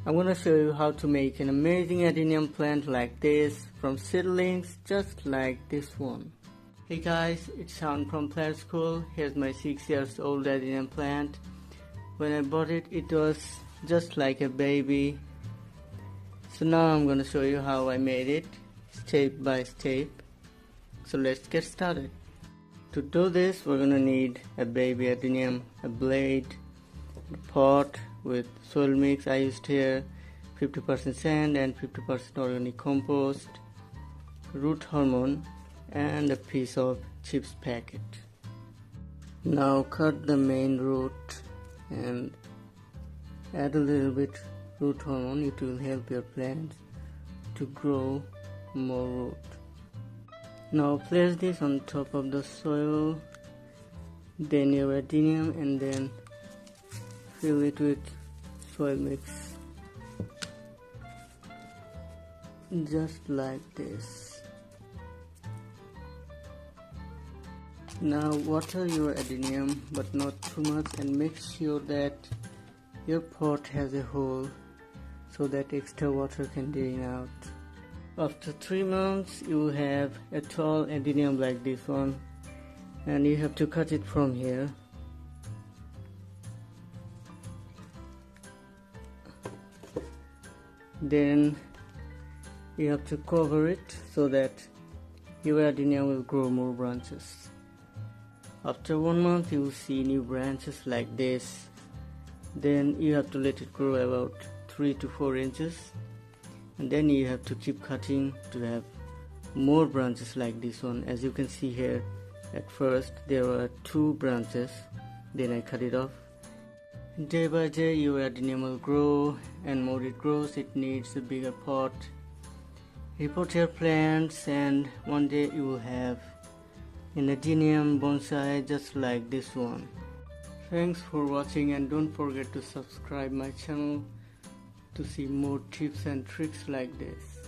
I'm gonna show you how to make an amazing adenium plant like this from seedlings, just like this one. Hey guys, it's Sean from Plant School. Here's my 6 years old adenium plant. When I bought it, it was just like a baby. So now I'm gonna show you how I made it, step by step. So let's get started. To do this, we're gonna need a baby adenium, a blade, a pot with soil mix. I used here 50% sand and 50% organic compost, root hormone, and a piece of chips packet. Now cut the main root and add a little bit root hormone. It will help your plants to grow more root. Now place this on top of the soil, then your adenium, and then fill it with soil mix, just like this. Now water your adenium, but not too much, and make sure that your pot has a hole so that extra water can drain out. After 3 months, you will have a tall adenium like this one, and you have to cut it from here. Then you have to cover it so that your adenium will grow more branches. After 1 month, you will see new branches like this. Then you have to let it grow about 3 to 4 inches, and then you have to keep cutting to have more branches like this one. As you can see here, at first there were 2 branches, then I cut it off. Day by day your adenium will grow, and more it grows, it needs a bigger pot. Repot your plants, and one day you will have an adenium bonsai just like this one. Thanks for watching, and don't forget to subscribe my channel to see more tips and tricks like this.